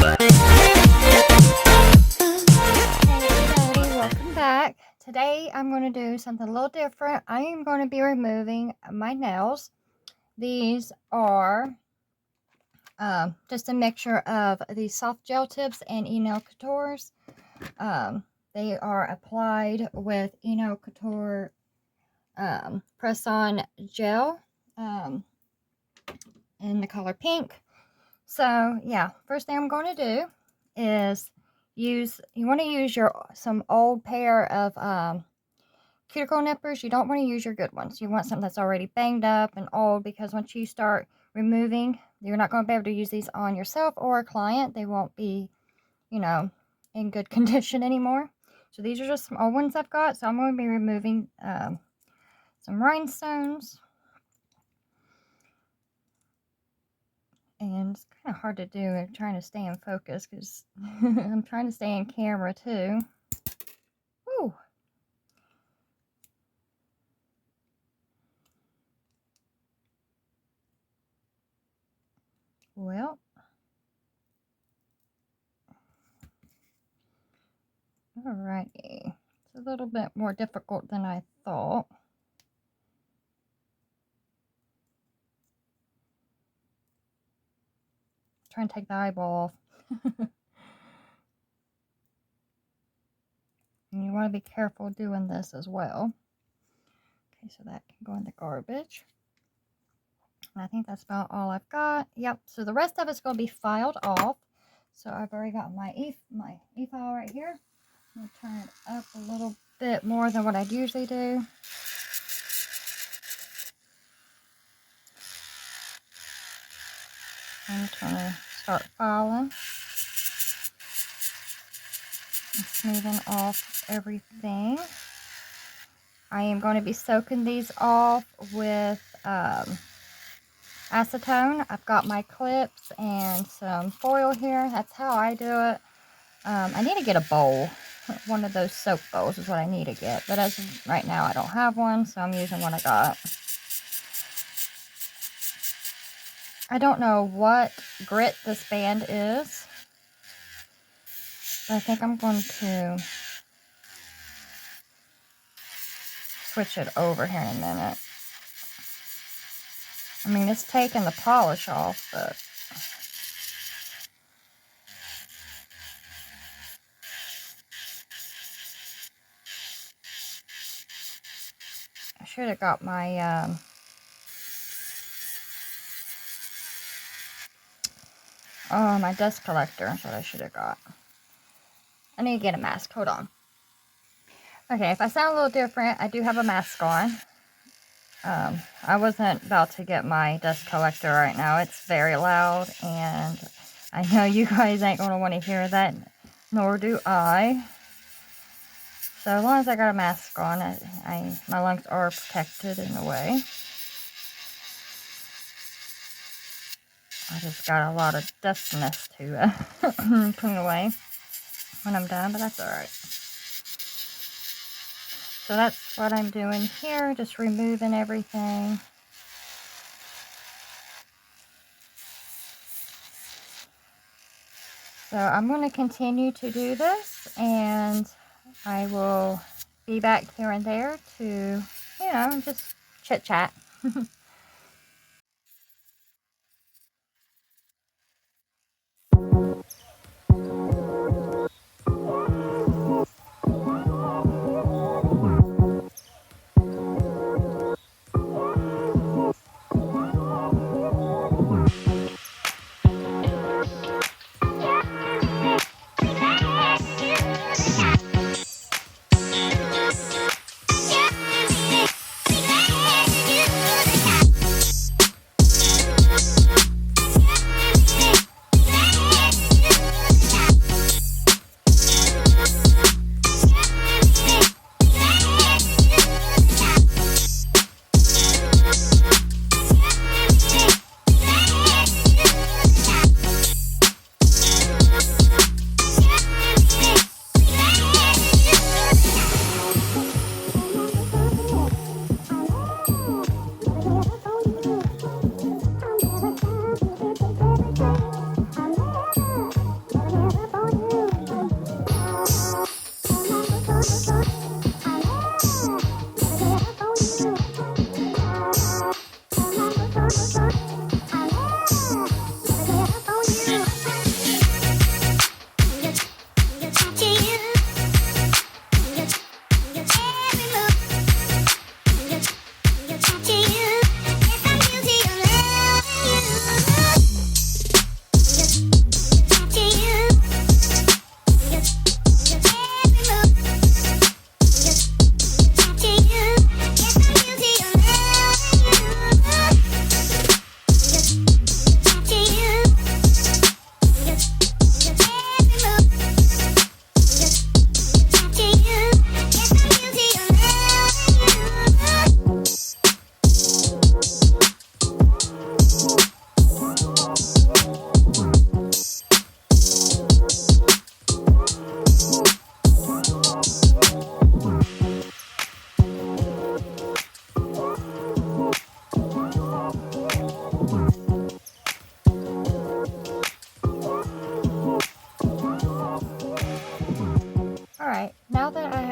everybody, welcome back. Today I'm going to do something a little different. I am going to be removing my nails. These are just a mixture of the soft gel tips and e-nail couture. They are applied with e-nail couture press-on gel in the color pink. So yeah, first thing I'm going to do is you want to use some old pair of cuticle nippers. You don't want to use your good ones. You want something that's already banged up and old, because once you start removing, you're not going to be able to use these on yourself or a client. They won't be, in good condition anymore. So these are just some old ones I've got. So I'm going to be removing some rhinestones. And it's kind of hard to do. I'm trying to stay in focus because I'm trying to stay in camera too. Woo! Well, alrighty. It's a little bit more difficult than I thought. Trying to take the eyeball off. And you want to be careful doing this as well. Okay, so that can go in the garbage. And I think that's about all I've got. Yep, so the rest of it's going to be filed off. So I've already got my e-file right here. I'm going to turn it up a little bit more than what I'd usually do. I'm just going to start filing and smoothing off everything. I am going to be soaking these off with acetone. I've got my clips and some foil here. That's how I do it. I need to get a bowl. One of those soap bowls is what I need to get. But as of right now, I don't have one, so I'm using what I got. I don't know what grit this band is, but I think I'm going to switch it over here in a minute. I mean, it's taking the polish off, but I should have got my my dust collector. That's what I should have got. I need to get a mask. Hold on. Okay, if I sound a little different, I do have a mask on. I wasn't about to get my dust collector right now. It's very loud, and I know you guys ain't going to want to hear that, nor do I. So as long as I got a mask on, my lungs are protected in a way. I just got a lot of dustiness to clean away when I'm done, but that's alright. So that's what I'm doing here, just removing everything. So I'm going to continue to do this, and I will be back here and there to, just chit-chat.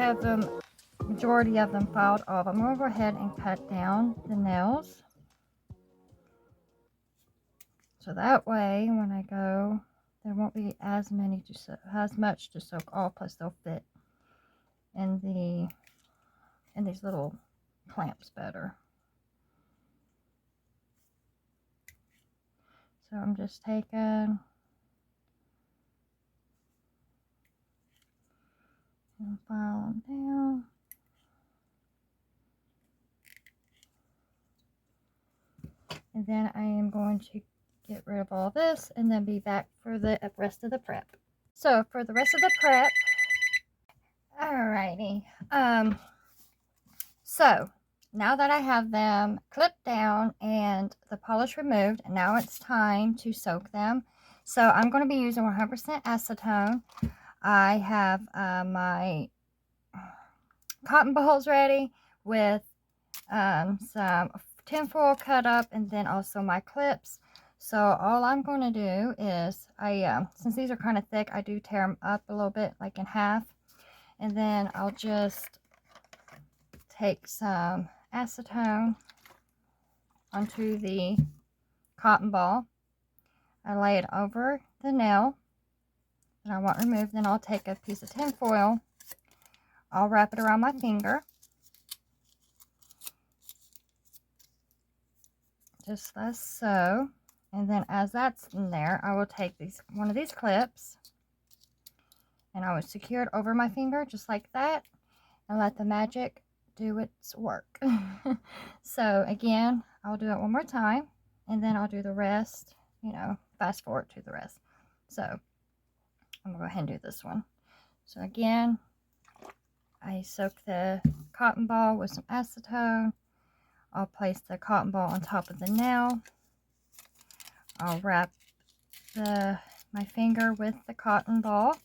have them, majority of them filed off. I'm going to go ahead and cut down the nails. So that way, when I go, there won't be as much to soak off, plus they'll fit in these little clamps better. So I'm just taking and file them down. And then I am going to get rid of all this and then be back for the rest of the prep. So for the rest of the prep, alrighty. So now that I have them clipped down and the polish removed, now it's time to soak them. So I'm going to be using 100% acetone. I have my cotton balls ready with some tinfoil cut up, and then also my clips. So all I'm going to do is, since these are kind of thick, I do tear them up a little bit, like in half, and then I'll just take some acetone onto the cotton ball. I lay it over the nail that I want removed. Then I'll take a piece of tin foil. I'll wrap it around my finger, just as so. And then as that's in there, I will take one of these clips and I will secure it over my finger just like that and let the magic do its work. So again, I'll do it one more time and then I'll do the rest, fast forward to the rest. So I'm gonna go ahead and do this one. So again, I soak the cotton ball with some acetone. I'll place the cotton ball on top of the nail. I'll wrap my finger with the cotton ball,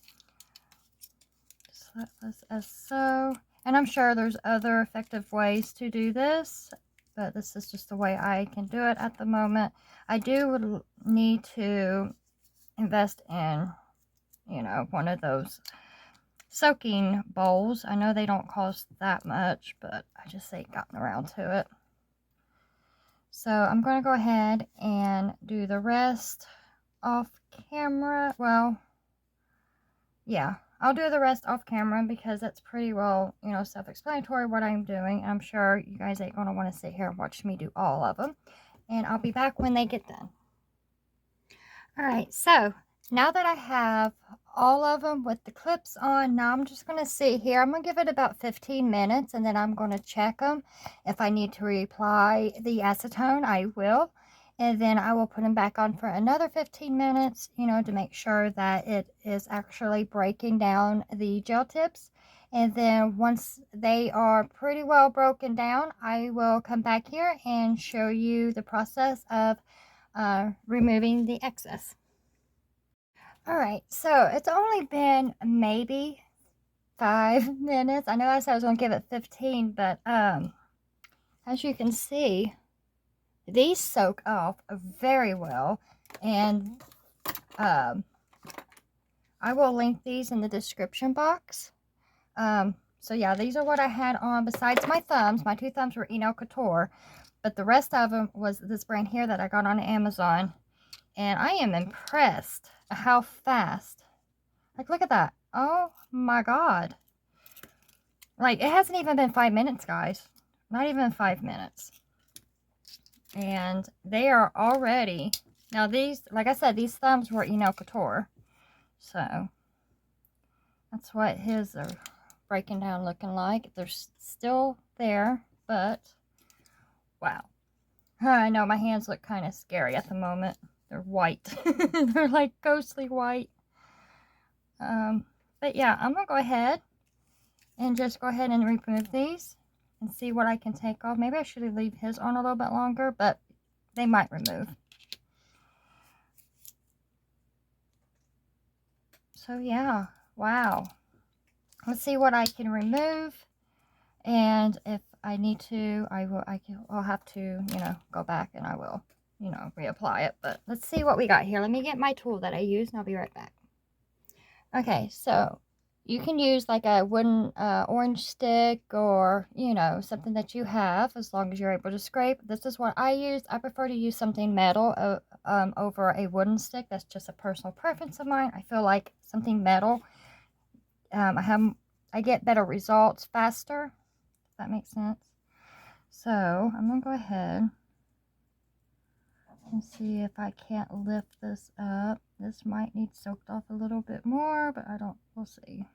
just like this, as so. And I'm sure there's other effective ways to do this, but this is just the way I can do it at the moment. I do need to invest in, one of those soaking bowls. I know they don't cost that much, but I just ain't gotten around to it. So I'm going to go ahead and do the rest off camera. Well, yeah, I'll do the rest off camera because that's pretty well, self-explanatory what I'm doing. I'm sure you guys ain't going to want to sit here and watch me do all of them. And I'll be back when they get done. Alright, so now that I have all of them with the clips on, now I'm just going to sit here. I'm going to give it about 15 minutes and then I'm going to check them. If I need to reapply the acetone, I will. And then I will put them back on for another 15 minutes, to make sure that it is actually breaking down the gel tips. And then once they are pretty well broken down, I will come back here and show you the process of removing the excess. Alright, so it's only been maybe 5 minutes. I know I said I was going to give it 15, but as you can see, these soak off very well, and I will link these in the description box. So yeah, these are what I had on besides my thumbs. My 2 thumbs were Eno Couture, but the rest of them was this brand here that I got on Amazon, and I am impressed how fast. Like, look at that. Oh my god. Like, it hasn't even been 5 minutes, guys. Not even 5 minutes. And they are already, now these, like I said, these thumbs were Eno Couture. So, that's what his are breaking down looking like. They're still there, but, wow. I know my hands look kind of scary at the moment. They're white. They're like ghostly white. But yeah, I'm going to go ahead and just go ahead and remove these and see what I can take off. Maybe I should leave his on a little bit longer, but they might remove. So yeah, wow. Let's see what I can remove, and if I need to, I'll have to, go back and I will, reapply it. But let's see what we got here. Let me get my tool that I use and I'll be right back. Okay, so You can use like a wooden orange stick or, you know, something that you have as long as you're able to scrape. This is what I use. I prefer to use something metal over a wooden stick. That's just a personal preference of mine. I feel like something metal, I get better results faster, if that makes sense. So I'm going to go ahead and see if I can't lift this up. This might need soaked off a little bit more, but we'll see.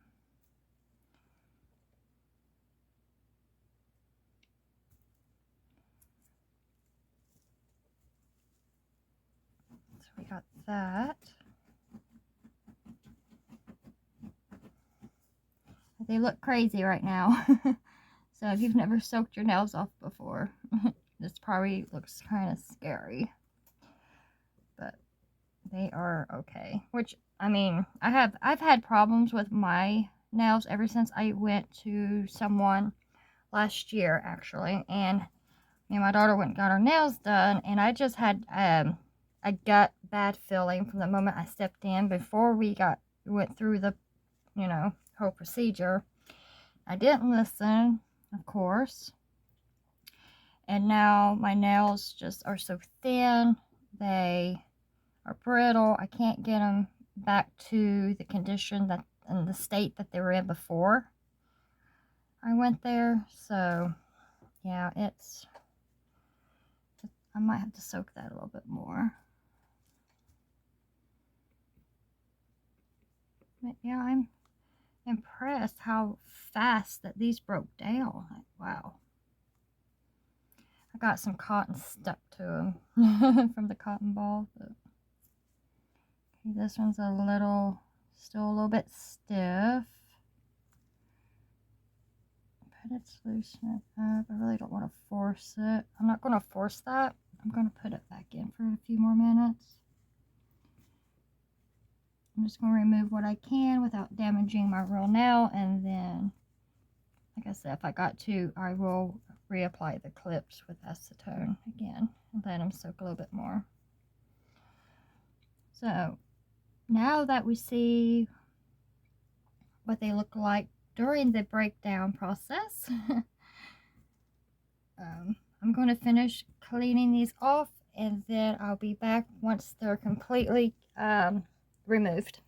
So we got that. They look crazy right now. So if you've never soaked your nails off before, this probably looks kind of scary. But they are okay. Which, I mean, I've had problems with my nails ever since I went to someone last year, actually. And me and my daughter went and got our nails done, and I just had a gut bad feeling from the moment I stepped in before we went through the, you know, whole procedure. I didn't listen, of course. And now my nails just are so thin. They are brittle. I can't get them back to the condition that and the state that they were in before I went there. So yeah, I might have to soak that a little bit more. But yeah, I'm impressed how fast that these broke down. Like, wow. I got some cotton stuck to them from the cotton ball. But okay, this one's still a little bit stiff. But it's loosen it up. I really don't want to force it. I'm not going to force that. I'm going to put it back in for a few more minutes. I'm just going to remove what I can without damaging my real nail, and then, like I said, if I got to, I will reapply the clips with acetone again and let them soak a little bit more. So now that we see what they look like during the breakdown process, I'm going to finish cleaning these off, and then I'll be back once they're completely removed.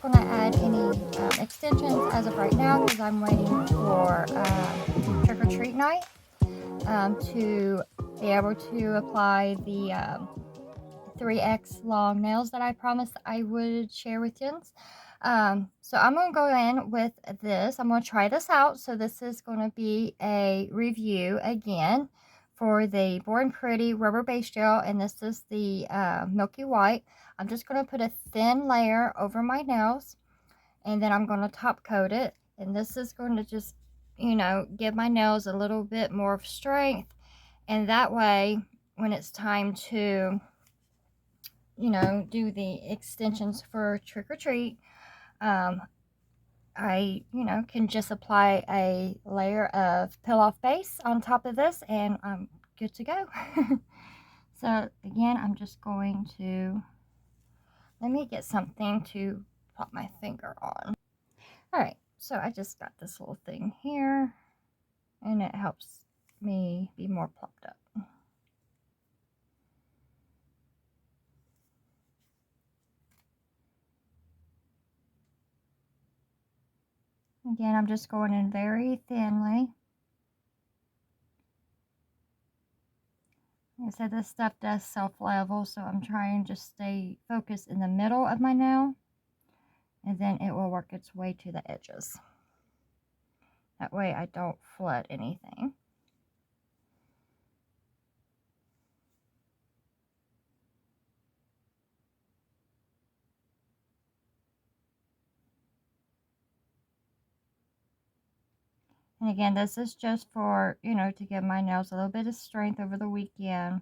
not going to add any extensions as of right now because I'm waiting for trick or treat night to be able to apply the 3x long nails that I promised I would share with you. So I'm going to go in with this. I'm going to try this out. So this is going to be a review again for the Born Pretty rubber base gel, and this is the milky white. I'm just going to put a thin layer over my nails, and then I'm going to top coat it, and this is going to just, you know, give my nails a little bit more of strength, and that way when it's time to, you know, do the extensions for trick or treat, I, you know, can just apply a layer of peel off base on top of this and I'm good to go. So again, I'm just going to, let me get something to pop my finger on. All right, so I just got this little thing here and it helps me be more plucked up. Again, I'm just going in very thinly. Like I said, this stuff does self-level, so I'm trying to just stay focused in the middle of my nail, and then it will work its way to the edges. That way I don't flood anything. And again, this is just for, you know, to give my nails a little bit of strength over the weekend,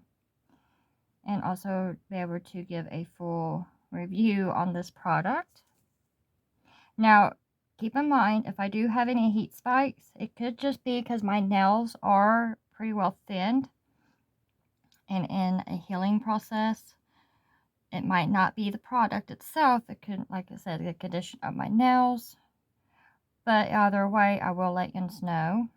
and also be able to give a full review on this product. Now, keep in mind, if I do have any heat spikes, it could just be because my nails are pretty well thinned and in a healing process. It might not be the product itself. It could, like I said, the condition of my nails. But either way, I will let you know.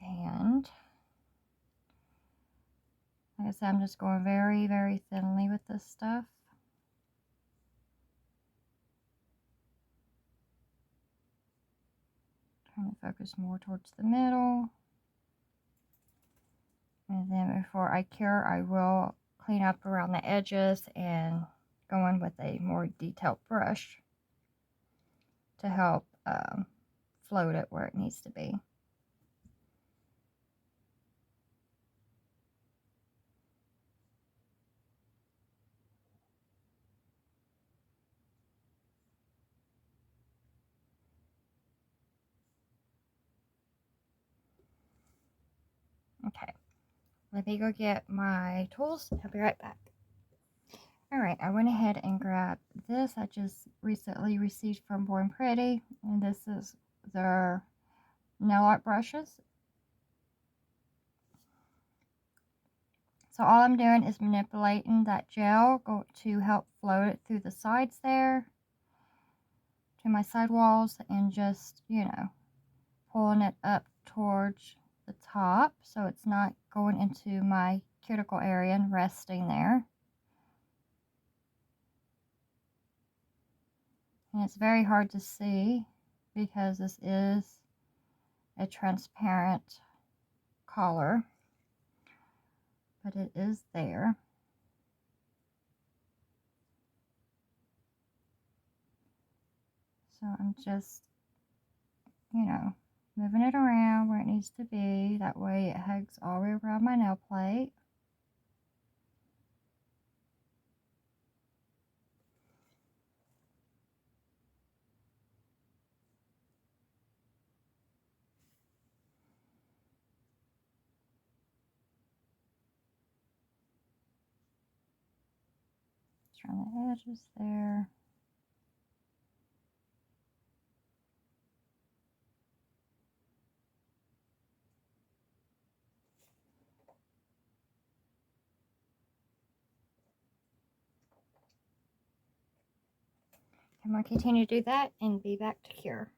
And like I said, I'm just going very, very thinly with this stuff. Trying to focus more towards the middle. And then before I cure, I will clean up around the edges and go in with a more detailed brush to help float it where it needs to be. Okay, let me go get my tools. I'll be right back. Alright, I went ahead and grabbed this. I just recently received from Born Pretty, and this is their nail art brushes. So all I'm doing is manipulating that gel to help float it through the sides there to my side walls, and just, you know, pulling it up towards the top so it's not going into my cuticle area and resting there. And it's very hard to see because this is a transparent color, but it is there. So I'm just, you know, moving it around where it needs to be. That way it hugs all the way around my nail plate. Just around the edges there. I'm going to continue to do that and be back to cure.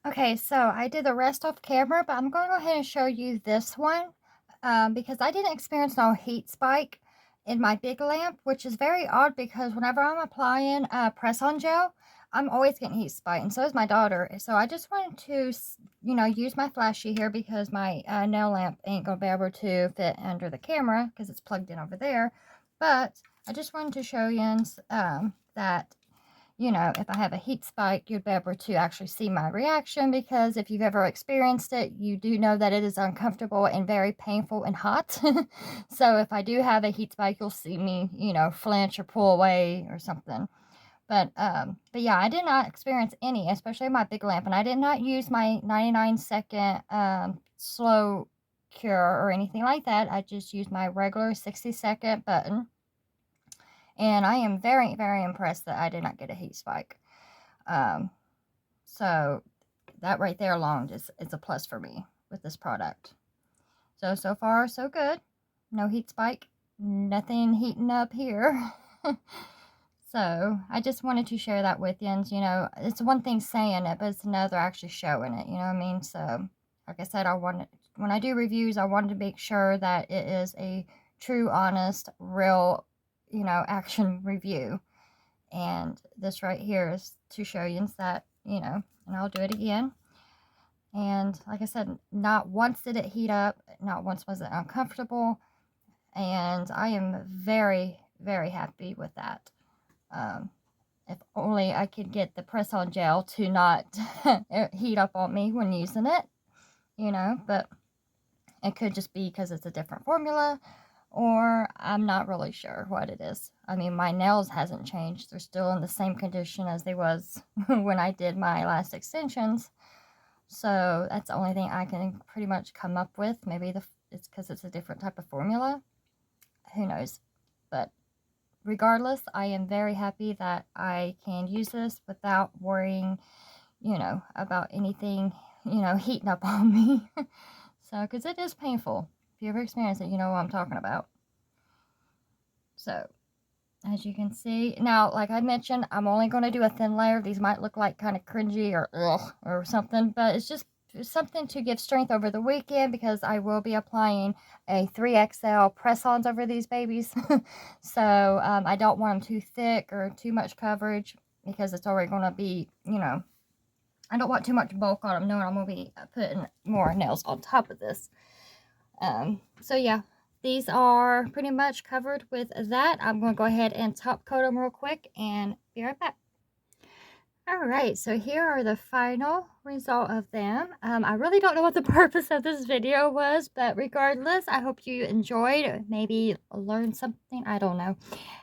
Okay, so I did the rest off camera, but I'm going to go ahead and show you this one because I didn't experience no heat spike in my big lamp, which is very odd because whenever I'm applying press-on gel, I'm always getting heat spike, and so is my daughter. So I just wanted to, you know, use my flashy here because my nail lamp ain't gonna be able to fit under the camera because it's plugged in over there. But I just wanted to show you that, you know, if I have a heat spike, you'd be able to actually see my reaction, because if you've ever experienced it, you do know that it is uncomfortable and very painful and hot. So if I do have a heat spike, you'll see me, you know, flinch or pull away or something. But yeah, I did not experience any, especially my big lamp, and I did not use my 99-second slow cure or anything like that. I just used my regular 60-second button. And I am very, very impressed that I did not get a heat spike. So that right there alone is a plus for me with this product. So far, so good. No heat spike. Nothing heating up here. So I just wanted to share that with you. And, you know, it's one thing saying it, but it's another actually showing it. You know what I mean? So, like I said, when I do reviews, I wanted to make sure that it is a true, honest, real, you know, action review. And this right here is to show you that, you know, and I'll do it again. And like I said, not once did it heat up, not once was it uncomfortable, and I am very, very happy with that. If only I could get the press-on gel to not heat up on me when using it, you know, but it could just be because it's a different formula, or I'm not really sure what it is. I mean, my nails hasn't changed. They're still in the same condition as they was when I did my last extensions. So that's the only thing I can pretty much come up with. Maybe it's because it's a different type of formula. Who knows? But regardless, I am very happy that I can use this without worrying, you know, about anything, you know, heating up on me. So, because it is painful. If you ever experience it, you know what I'm talking about. So, as you can see, now, like I mentioned, I'm only going to do a thin layer. These might look like kind of cringy or ugh or something, but it's just something to give strength over the weekend, because I will be applying a 3XL press-ons over these babies. So, I don't want them too thick or too much coverage, because it's already going to be, you know, I don't want too much bulk on them, knowing I'm going to be putting more nails on top of this. So yeah, these are pretty much covered with that. I'm going to go ahead and top coat them real quick and be right back. Alright, so here are the final result of them. I really don't know what the purpose of this video was, but regardless, I hope you enjoyed, maybe learned something, I don't know.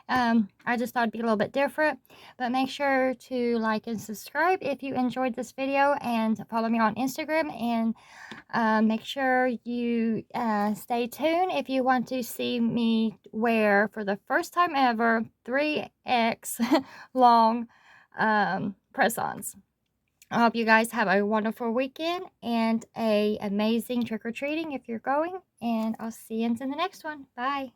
I just thought it'd be a little bit different, but make sure to like and subscribe if you enjoyed this video, and follow me on Instagram, and make sure you stay tuned if you want to see me wear, for the first time ever, 3X long press-ons. I hope you guys have a wonderful weekend and a amazing trick-or-treating if you're going, and I'll see you in the next one. Bye.